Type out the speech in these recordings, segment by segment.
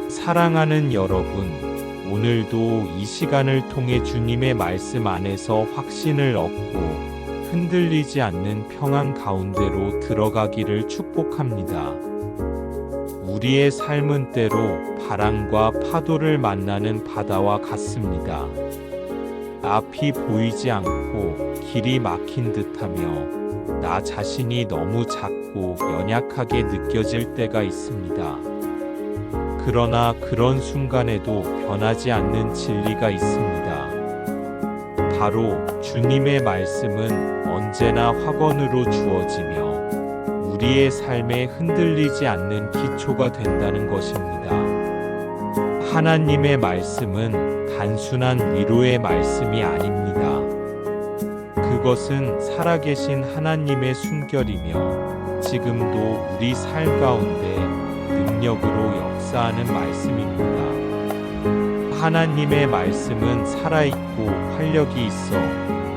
사랑하는 여러분, 오늘도 이 시간을 통해 주님의 말씀 안에서 확신을 얻고 흔들리지 않는 평안 가운데로 들어가기를 축복합니다. 우리의 삶은 때로 바람과 파도를 만나는 바다와 같습니다. 앞이 보이지 않고 길이 막힌 듯하며 나 자신이 너무 작고 연약하게 느껴질 때가 있습니다. 그러나 그런 순간에도 변하지 않는 진리가 있습니다. 바로 주님의 말씀은 언제나 확언으로 주어지며 우리의 삶에 흔들리지 않는 기초가 된다는 것입니다. 하나님의 말씀은 단순한 위로의 말씀이 아닙니다. 그것은 살아계신 하나님의 숨결이며 지금도 우리 삶 가운데 능력으로 역사하는 말씀입니다. 하나님의 말씀은 살아있고 활력이 있어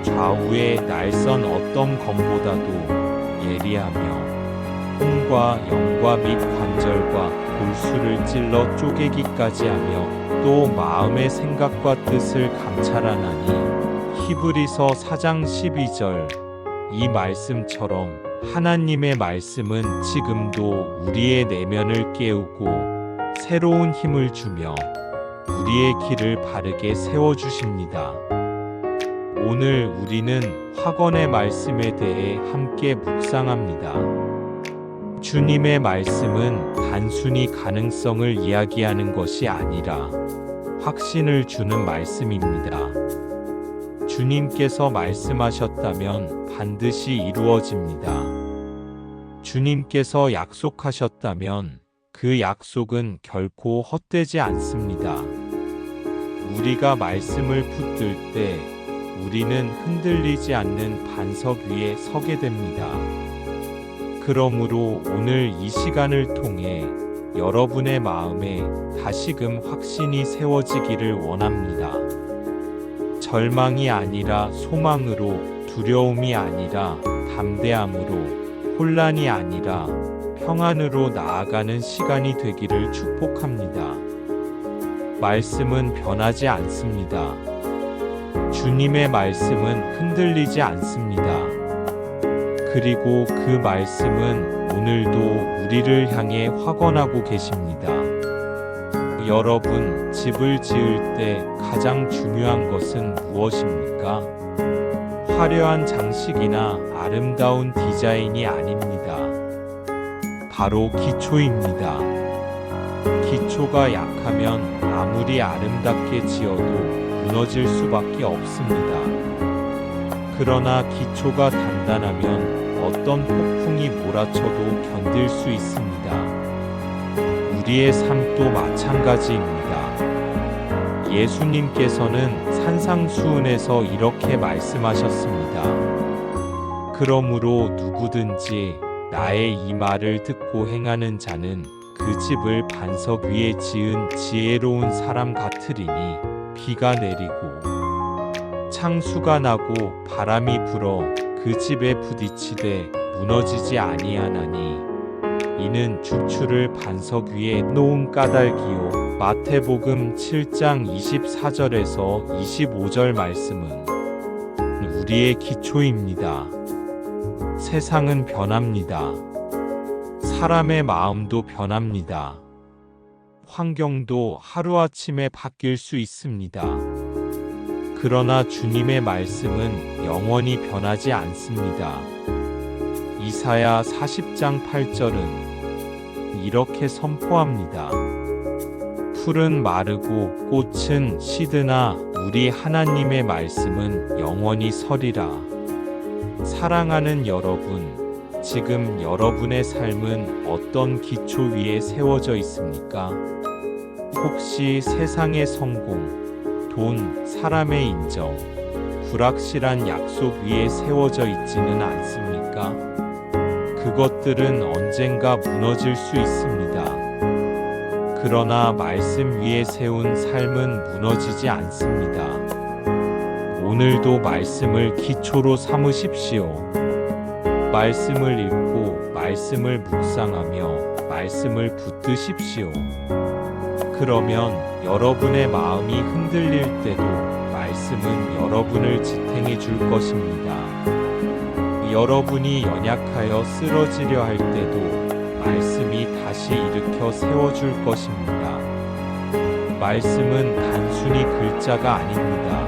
좌우의 날선 어떤 검보다도 예리하며 혼과 영과 및 관절과 골수를 찔러 쪼개기까지 하며 또 마음의 생각과 뜻을 감찰하나니 히브리서 4장 12절. 이 말씀처럼 하나님의 말씀은 지금도 우리의 내면을 깨우고 새로운 힘을 주며 우리의 길을 바르게 세워주십니다. 오늘 우리는 확언의 말씀에 대해 함께 묵상합니다. 주님의 말씀은 단순히 가능성을 이야기하는 것이 아니라 확신을 주는 말씀입니다. 주님께서 말씀하셨다면 반드시 이루어집니다. 주님께서 약속하셨다면 그 약속은 결코 헛되지 않습니다. 우리가 말씀을 붙들 때 우리는 흔들리지 않는 반석 위에 서게 됩니다. 그러므로 오늘 이 시간을 통해 여러분의 마음에 다시금 확신이 세워지기를 원합니다. 절망이 아니라 소망으로, 두려움이 아니라 담대함으로, 혼란이 아니라 평안으로 나아가는 시간이 되기를 축복합니다. 말씀은 변하지 않습니다. 주님의 말씀은 흔들리지 않습니다. 그리고 그 말씀은 오늘도 우리를 향해 확언하고 계십니다. 여러분, 집을 지을 때 가장 중요한 것은 무엇입니까? 화려한 장식이나 아름다운 디자인이 아닙니다. 바로 기초입니다. 기초가 약하면 아무리 아름답게 지어도 무너질 수밖에 없습니다. 그러나 기초가 단단하면 어떤 폭풍이 몰아쳐도 견딜 수 있습니다. 우리의 삶도 마찬가지입니다. 예수님께서는 산상수훈에서 이렇게 말씀하셨습니다. 그러므로 누구든지 나의 이 말을 듣고 행하는 자는 그 집을 반석 위에 지은 지혜로운 사람 같으리니 비가 내리고 창수가 나고 바람이 불어 그 집에 부딪히되 무너지지 아니하나니 이는 주추를 반석 위에 놓은 까닭이요. 마태복음 7장 24절에서 25절 말씀은 우리의 기초입니다. 세상은 변합니다. 사람의 마음도 변합니다. 환경도 하루아침에 바뀔 수 있습니다. 그러나 주님의 말씀은 영원히 변하지 않습니다. 이사야 40장 8절은 이렇게 선포합니다. 풀은 마르고 꽃은 시드나 우리 하나님의 말씀은 영원히 서리라. 사랑하는 여러분, 지금 여러분의 삶은 어떤 기초 위에 세워져 있습니까? 혹시 세상의 성공, 돈, 사람의 인정, 불확실한 약속 위에 세워져 있지는 않습니까? 그것들은 언젠가 무너질 수 있습니다. 그러나 말씀 위에 세운 삶은 무너지지 않습니다. 오늘도 말씀을 기초로 삼으십시오. 말씀을 읽고 말씀을 묵상하며 말씀을 붙드십시오. 그러면 여러분의 마음이 흔들릴 때도 말씀은 여러분을 지탱해 줄 것입니다. 여러분이 연약하여 쓰러지려 할 때도 말씀이 다시 일으켜 세워줄 것입니다. 말씀은 단순히 글자가 아닙니다.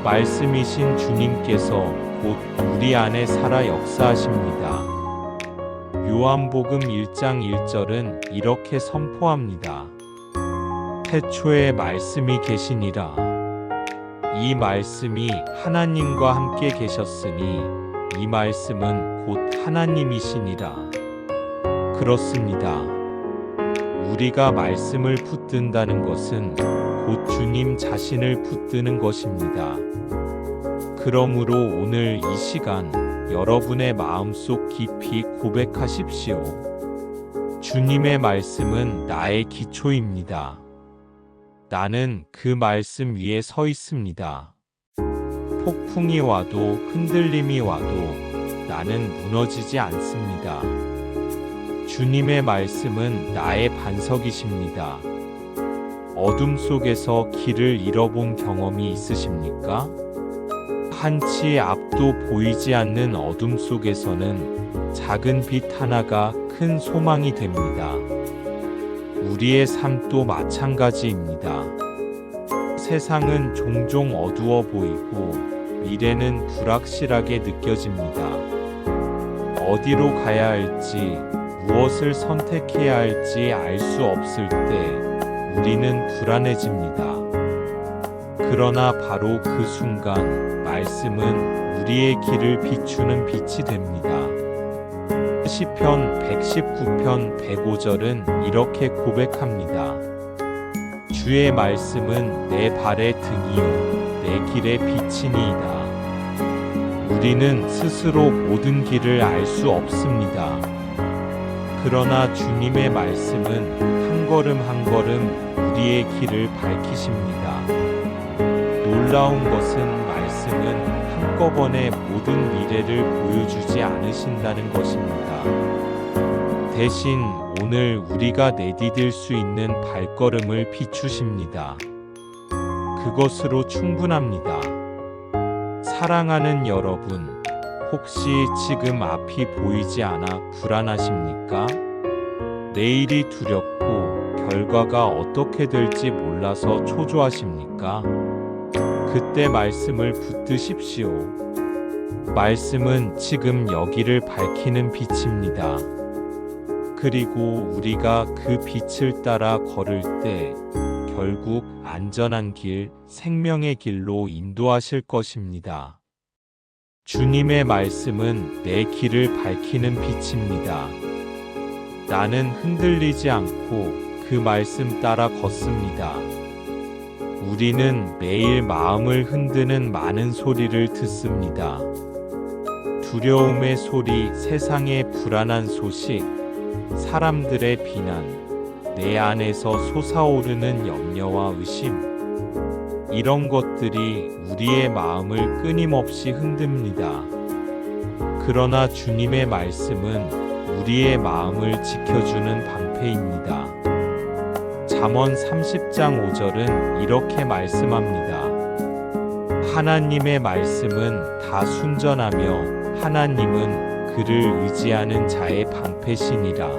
말씀이신 주님께서 곧 우리 안에 살아 역사하십니다. 요한복음 1장 1절은 이렇게 선포합니다. 태초에 말씀이 계시니라. 이 말씀이 하나님과 함께 계셨으니 이 말씀은 곧 하나님이시니라. 그렇습니다. 우리가 말씀을 붙든다는 것은 곧 주님 자신을 붙드는 것입니다. 그러므로 오늘 이 시간 여러분의 마음속 깊이 고백하십시오. 주님의 말씀은 나의 기초입니다. 나는 그 말씀 위에 서 있습니다. 폭풍이 와도 흔들림이 와도 나는 무너지지 않습니다. 주님의 말씀은 나의 반석이십니다. 어둠 속에서 길을 잃어본 경험이 있으십니까? 한치 앞도 보이지 않는 어둠 속에서는 작은 빛 하나가 큰 소망이 됩니다. 우리의 삶도 마찬가지입니다. 세상은 종종 어두워 보이고 미래는 불확실하게 느껴집니다. 어디로 가야 할지, 무엇을 선택해야 할지 알 수 없을 때 우리는 불안해집니다. 그러나 바로 그 순간 말씀은 우리의 길을 비추는 빛이 됩니다. 시편 119편 105절은 이렇게 고백합니다. 주의 말씀은 내 발의 등이요 내 길의 빛이니이다. 우리는 스스로 모든 길을 알 수 없습니다. 그러나 주님의 말씀은 한 걸음 한 걸음 우리의 길을 밝히십니다. 놀라운 것은 말씀은 한꺼번에 모든 미래를 보여주지 않으신다는 것입니다. 대신 오늘 우리가 내디딜 수 있는 발걸음을 비추십니다. 그것으로 충분합니다. 사랑하는 여러분, 혹시 지금 앞이 보이지 않아 불안하십니까? 내일이 두렵고 결과가 어떻게 될지 몰라서 초조하십니까? 그때 말씀을 붙드십시오. 말씀은 지금 여기를 밝히는 빛입니다. 그리고 우리가 그 빛을 따라 걸을 때 결국 안전한 길, 생명의 길로 인도하실 것입니다. 주님의 말씀은 내 길을 밝히는 빛입니다. 나는 흔들리지 않고 그 말씀 따라 걷습니다. 우리는 매일 마음을 흔드는 많은 소리를 듣습니다. 두려움의 소리, 세상의 불안한 소식, 사람들의 비난, 내 안에서 솟아오르는 염려와 의심. 이런 것들이 우리의 마음을 끊임없이 흔듭니다. 그러나 주님의 말씀은 우리의 마음을 지켜주는 방패입니다. 잠언 30장 5절은 이렇게 말씀합니다. 하나님의 말씀은 다 순전하며 하나님은 그를 의지하는 자의 방패시니라.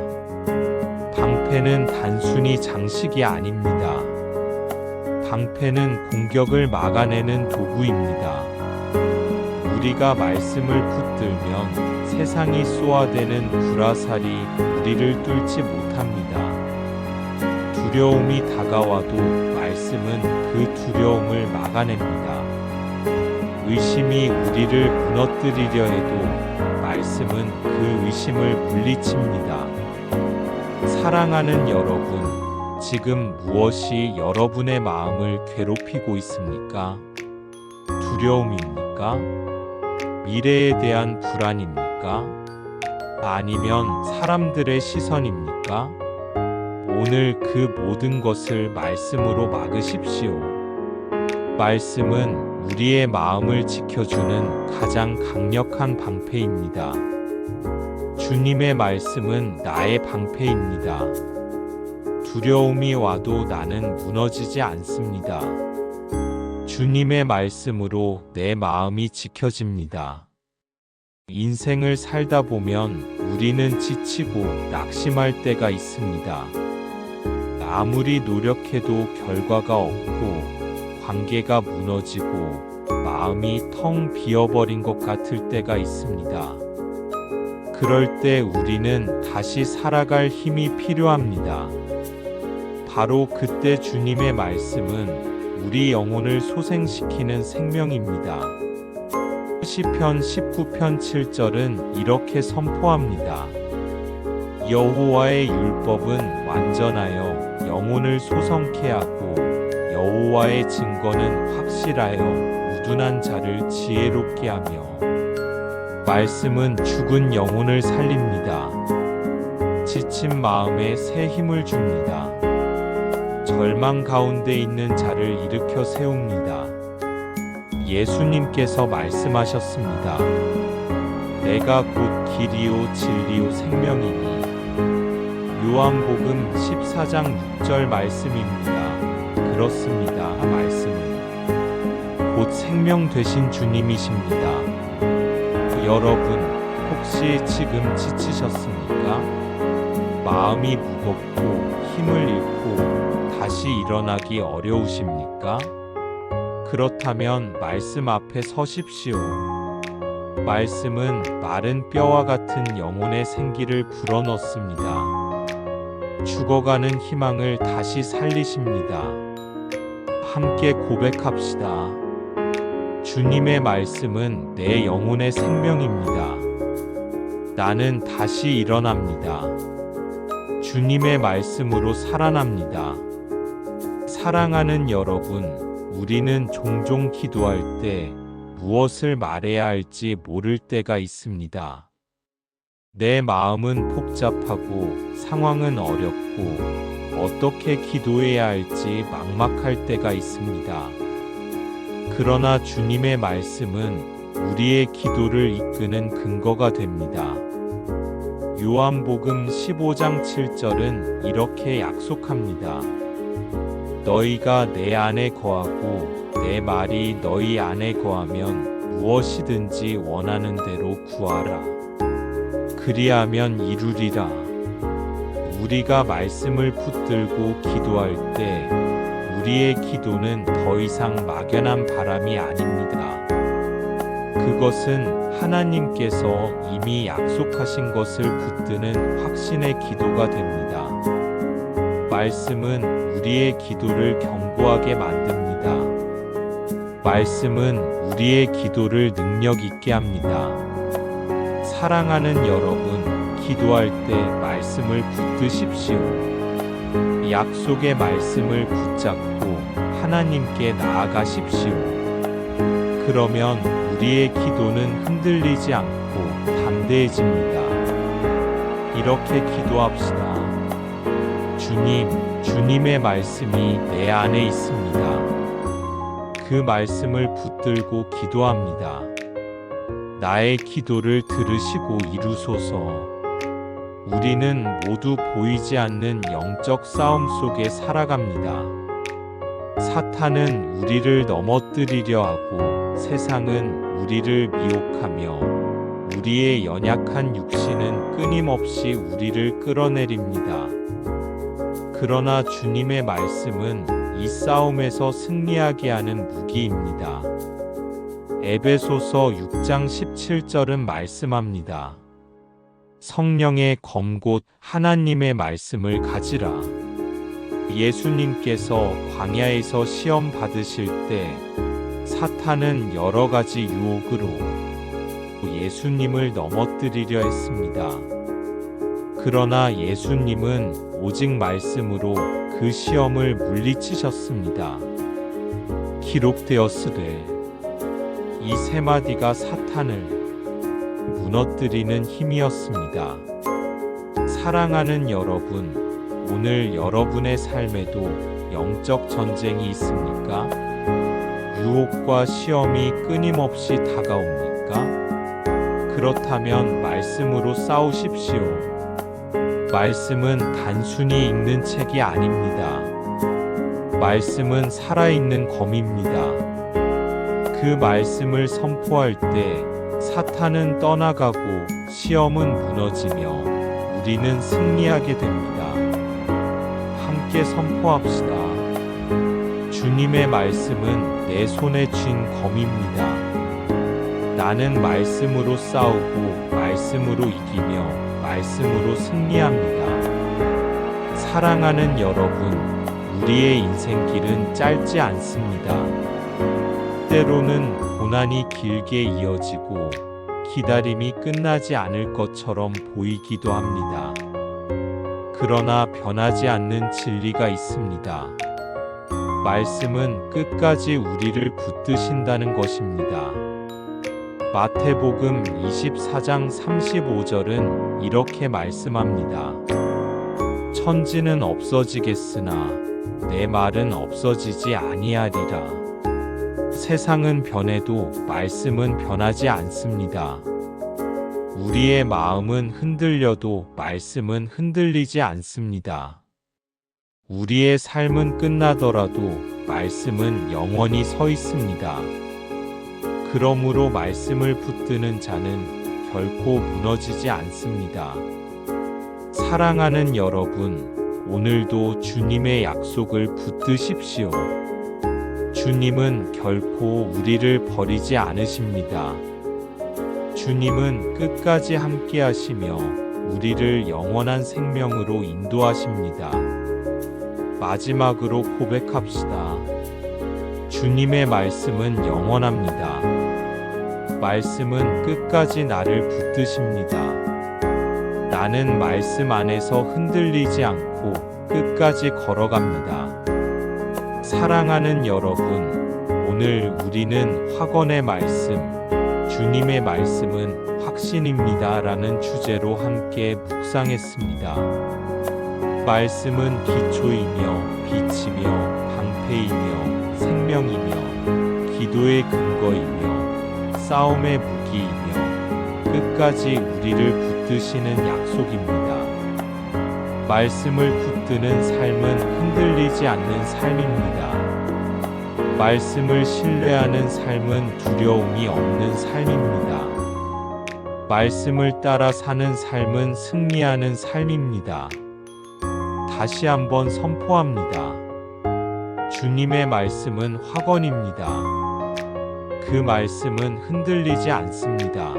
방패는 단순히 장식이 아닙니다. 방패는 공격을 막아내는 도구입니다. 우리가 말씀을 붙들면 세상이 쏘아대는 불화살이 우리를 뚫지 못합니다. 두려움이 다가와도 말씀은 그 두려움을 막아냅니다. 의심이 우리를 무너뜨리려 해도 말씀은 그 의심을 물리칩니다. 사랑하는 여러분, 지금 무엇이 여러분의 마음을 괴롭히고 있습니까? 두려움입니까? 미래에 대한 불안입니까? 아니면 사람들의 시선입니까? 오늘 그 모든 것을 말씀으로 막으십시오. 말씀은 우리의 마음을 지켜주는 가장 강력한 방패입니다. 주님의 말씀은 나의 방패입니다. 두려움이 와도 나는 무너지지 않습니다. 주님의 말씀으로 내 마음이 지켜집니다. 인생을 살다 보면 우리는 지치고 낙심할 때가 있습니다. 아무리 노력해도 결과가 없고 관계가 무너지고 마음이 텅 비어버린 것 같을 때가 있습니다. 그럴 때 우리는 다시 살아갈 힘이 필요합니다. 바로 그때 주님의 말씀은 우리 영혼을 소생시키는 생명입니다. 시편 19편 7절은 이렇게 선포합니다. 여호와의 율법은 완전하여 영혼을 소성케 하고 여호와의 증거는 확실하여 우둔한 자를 지혜롭게 하며 말씀은 죽은 영혼을 살립니다. 지친 마음에 새 힘을 줍니다. 절망 가운데 있는 자를 일으켜 세웁니다. 예수님께서 말씀하셨습니다. 내가 곧 길이요 진리요 생명이니. 요한복음 14장 6절 말씀입니다. 그렇습니다. 말씀은 곧 생명 되신 주님이십니다. 여러분, 혹시 지금 지치셨습니까? 마음이 무겁고 힘을 잃고 다시 일어나기 어려우십니까? 그렇다면 말씀 앞에 서십시오. 말씀은 마른 뼈와 같은 영혼의 생기를 불어넣습니다. 죽어가는 희망을 다시 살리십니다. 함께 고백합시다. 주님의 말씀은 내 영혼의 생명입니다. 나는 다시 일어납니다. 주님의 말씀으로 살아납니다. 사랑하는 여러분, 우리는 종종 기도할 때 무엇을 말해야 할지 모를 때가 있습니다. 내 마음은 복잡하고 상황은 어렵고 어떻게 기도해야 할지 막막할 때가 있습니다. 그러나 주님의 말씀은 우리의 기도를 이끄는 근거가 됩니다. 요한복음 15장 7절은 이렇게 약속합니다. 너희가 내 안에 거하고 내 말이 너희 안에 거하면 무엇이든지 원하는 대로 구하라. 그리하면 이루리라. 우리가 말씀을 붙들고 기도할 때 우리의 기도는 더 이상 막연한 바람이 아닙니다. 그것은 하나님께서 이미 약속하신 것을 붙드는 확신의 기도가 됩니다. 말씀은 우리의 기도를 견고하게 만듭니다. 말씀은 우리의 기도를 능력 있게 합니다. 사랑하는 여러분, 기도할 때 말씀을 붙드십시오. 약속의 말씀을 붙잡고 하나님께 나아가십시오. 그러면 우리의 기도는 흔들리지 않고 담대해집니다. 이렇게 기도합시다. 주님, 주님의 말씀이 내 안에 있습니다. 그 말씀을 붙들고 기도합니다. 나의 기도를 들으시고 이루소서. 우리는 모두 보이지 않는 영적 싸움 속에 살아갑니다. 사탄은 우리를 넘어뜨리려 하고 세상은 우리를 미혹하며 우리의 연약한 육신은 끊임없이 우리를 끌어내립니다. 그러나 주님의 말씀은 이 싸움에서 승리하게 하는 무기입니다. 에베소서 6장 17절은 말씀합니다. 성령의 검곧 하나님의 말씀을 가지라. 예수님께서 광야에서 시험 받으실 때 사탄은 여러 가지 유혹으로 예수님을 넘어뜨리려 했습니다. 그러나 예수님은 오직 말씀으로 그 시험을 물리치셨습니다. 기록되었으되 이 세 마디가 사탄을 무너뜨리는 힘이었습니다. 사랑하는 여러분, 오늘 여러분의 삶에도 영적 전쟁이 있습니까? 유혹과 시험이 끊임없이 다가옵니까? 그렇다면 말씀으로 싸우십시오. 말씀은 단순히 읽는 책이 아닙니다. 말씀은 살아있는 검입니다. 그 말씀을 선포할 때 사탄은 떠나가고 시험은 무너지며 우리는 승리하게 됩니다. 함께 선포합시다. 주님의 말씀은 내 손에 쥔 검입니다. 나는 말씀으로 싸우고 말씀으로 이기며 말씀으로 승리합니다. 사랑하는 여러분, 우리의 인생길은 짧지 않습니다. 때로는 고난이 길게 이어지고 기다림이 끝나지 않을 것처럼 보이기도 합니다. 그러나 변하지 않는 진리가 있습니다. 말씀은 끝까지 우리를 붙드신다는 것입니다. 마태복음 24장 35절은 이렇게 말씀합니다. 천지는 없어지겠으나 내 말은 없어지지 아니하리라. 세상은 변해도 말씀은 변하지 않습니다. 우리의 마음은 흔들려도 말씀은 흔들리지 않습니다. 우리의 삶은 끝나더라도 말씀은 영원히 서 있습니다. 그러므로 말씀을 붙드는 자는 결코 무너지지 않습니다. 사랑하는 여러분, 오늘도 주님의 약속을 붙드십시오. 주님은 결코 우리를 버리지 않으십니다. 주님은 끝까지 함께 하시며 우리를 영원한 생명으로 인도하십니다. 마지막으로 고백합시다. 주님의 말씀은 영원합니다. 말씀은 끝까지 나를 붙드십니다. 나는 말씀 안에서 흔들리지 않고 끝까지 걸어갑니다. 사랑하는 여러분, 오늘 우리는 확언의 말씀, 주님의 말씀은 확신입니다 라는 주제로 함께 묵상했습니다. 말씀은 기초이며 빛이며 방패이며 생명이며 기도의 근거이며 싸움의 무기이며 끝까지 우리를 붙드시는 약속입니다. 말씀을 붙드는 삶은 흔들리지 않는 삶입니다. 말씀을 신뢰하는 삶은 두려움이 없는 삶입니다. 말씀을 따라 사는 삶은 승리하는 삶입니다. 다시 한번 선포합니다. 주님의 말씀은 확언입니다. 그 말씀은 흔들리지 않습니다.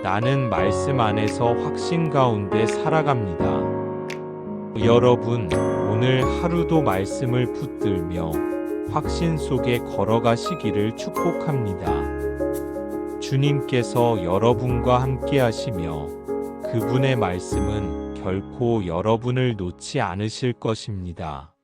나는 말씀 안에서 확신 가운데 살아갑니다. 여러분, 오늘 하루도 말씀을 붙들며 확신 속에 걸어가시기를 축복합니다. 주님께서 여러분과 함께 하시며 그분의 말씀은 결코 여러분을 놓지 않으실 것입니다.